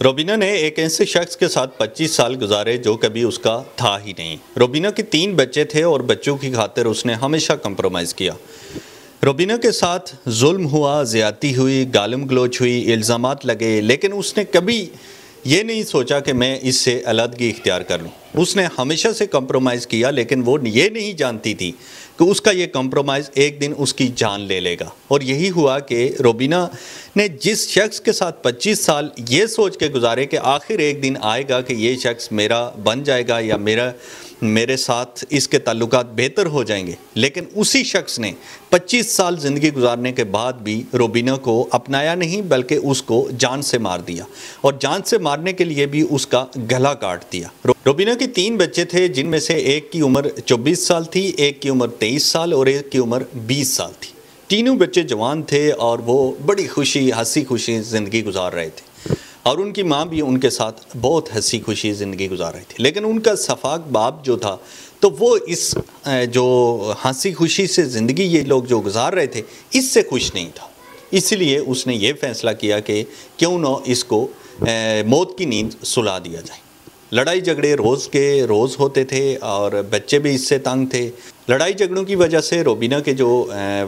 रोबीना ने एक ऐसे शख्स के साथ 25 साल गुजारे जो कभी उसका था ही नहीं। रोबीना के 3 बच्चे थे और बच्चों की खातिर उसने हमेशा कंप्रोमाइज़ किया। रोबीना के साथ जुल्म हुआ, ज़्यादती हुई, गालम गलोच हुई, इल्ज़ामात लगे, लेकिन उसने कभी ये नहीं सोचा कि मैं इससे अलहदगी इख्तियार कर लूँ। उसने हमेशा से कंप्रोमाइज़ किया, लेकिन वो ये नहीं जानती थी कि उसका ये कंप्रोमाइज़ एक दिन उसकी जान ले लेगा। और यही हुआ कि रोबीना ने जिस शख्स के साथ 25 साल ये सोच के गुजारे कि आखिर एक दिन आएगा कि ये शख्स मेरा बन जाएगा या मेरे साथ इसके ताल्लुकात बेहतर हो जाएंगे, लेकिन उसी शख्स ने 25 साल ज़िंदगी गुजारने के बाद भी रोबीना को अपनाया नहीं, बल्कि उसको जान से मार दिया और जान से मारने के लिए भी उसका गला काट दिया। रोबीना के 3 बच्चे थे, जिनमें से एक की उम्र 24 साल थी, एक की उम्र 23 साल और एक की उम्र 20 साल थी। तीनों बच्चे जवान थे और वो बड़ी खुशी हंसी खुशी ज़िंदगी गुजार रहे थे और उनकी माँ भी उनके साथ बहुत हंसी खुशी ज़िंदगी गुजार रही थी। लेकिन उनका सफाक बाप जो था, तो वो इस जो हंसी खुशी से ज़िंदगी ये लोग जो गुजार रहे थे, इससे खुश नहीं था। इसलिए उसने ये फ़ैसला किया कि क्यों न इसको मौत की नींद सुला दिया जाए। लड़ाई झगड़े रोज़ के रोज़ होते थे और बच्चे भी इससे तंग थे। लड़ाई झगड़ों की वजह से रोबीना के जो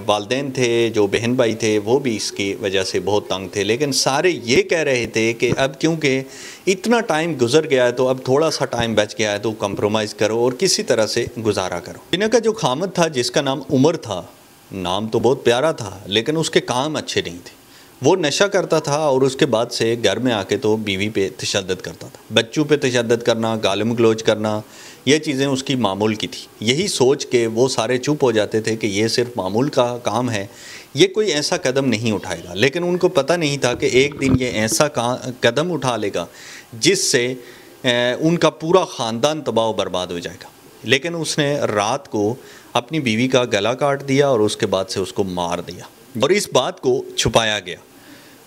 वालिदैन थे, जो बहन भाई थे, वो भी इसकी वजह से बहुत तंग थे। लेकिन सारे ये कह रहे थे कि अब क्योंकि इतना टाइम गुजर गया है, तो अब थोड़ा सा टाइम बच गया है, तो कंप्रोमाइज़ करो और किसी तरह से गुजारा करो। रोबीना का जो खामद था, जिसका नाम उमर था, नाम तो बहुत प्यारा था, लेकिन उसके काम अच्छे नहीं थे। वो नशा करता था और उसके बाद से घर में आके तो बीवी पे तशद्दुद करता था। बच्चों पे तशद्दुद करना, गालम गलोच करना, ये चीज़ें उसकी मामूल की थी। यही सोच के वो सारे चुप हो जाते थे कि ये सिर्फ मामूल का काम है, ये कोई ऐसा कदम नहीं उठाएगा। लेकिन उनको पता नहीं था कि एक दिन ये ऐसा कदम उठा लेगा जिससे उनका पूरा ख़ानदान तबाह बर्बाद हो जाएगा। लेकिन उसने रात को अपनी बीवी का गला काट दिया और उसके बाद से उसको मार दिया और इस बात को छुपाया गया।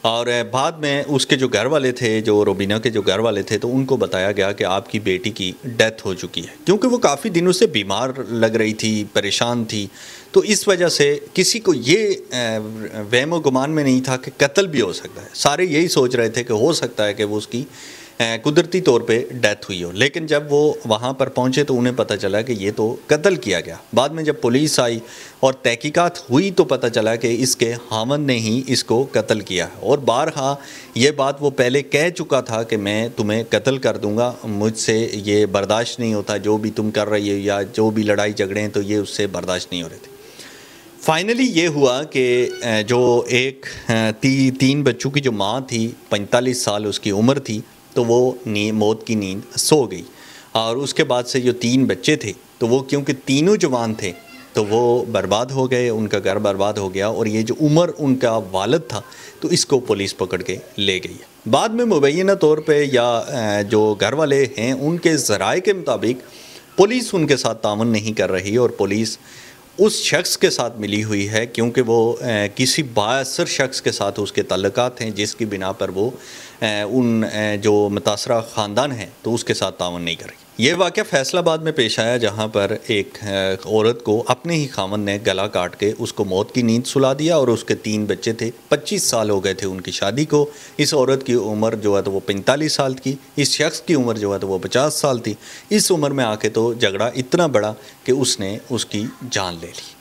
और बाद में उसके जो घर वाले थे, जो रोबीना के जो घर वाले थे, तो उनको बताया गया कि आपकी बेटी की डेथ हो चुकी है, क्योंकि वो काफ़ी दिनों से बीमार लग रही थी, परेशान थी। तो इस वजह से किसी को ये वहम गुमान में नहीं था कि कत्ल भी हो सकता है। सारे यही सोच रहे थे कि हो सकता है कि वो उसकी कुदरती तौर पे डेथ हुई हो। लेकिन जब वो वहाँ पर पहुँचे तो उन्हें पता चला कि ये तो कत्ल किया गया। बाद में जब पुलिस आई और तहकीकात हुई तो पता चला कि इसके हामद ने ही इसको कत्ल किया है। और बारहा ये बात वो पहले कह चुका था कि मैं तुम्हें कत्ल कर दूँगा, मुझसे ये बर्दाश्त नहीं होता, जो भी तुम कर रही हो या जो भी लड़ाई झगड़े हैं, तो ये उससे बर्दाश्त नहीं हो रहे थे। फाइनली ये हुआ कि जो एक 3 बच्चों की जो माँ थी, 45 साल उसकी उम्र थी, तो वो मौत की नींद सो गई। और उसके बाद से जो 3 बच्चे थे, तो वो क्योंकि तीनों जवान थे, तो वो बर्बाद हो गए, उनका घर बर्बाद हो गया। और ये जो उमर उनका वालिद था, तो इसको पुलिस पकड़ के ले गई है। बाद में मुबैना तौर पे या जो घर वाले हैं उनके ज़राए के मुताबिक पुलिस उनके साथ तावन नहीं कर रही और पुलिस उस शख्स के साथ मिली हुई है, क्योंकि वो किसी बाअसर शख्स के साथ उसके ताल्लुकात हैं, जिसकी बिना पर वो उन जो मुतासरा ख़ानदान है तो उसके साथ तावन नहीं कर रही। ये वाक़या फैसलाबाद में पेश आया, जहाँ पर एक औरत को अपने ही खामन ने गला काट के उसको मौत की नींद सुला दिया और उसके 3 बच्चे थे। 25 साल हो गए थे उनकी शादी को। इस औरत की उम्र जो है तो वो 45 साल की, इस शख्स की उम्र जो है तो वो 50 साल थी। इस उम्र में आके तो झगड़ा इतना बड़ा कि उसने उसकी जान ले ली।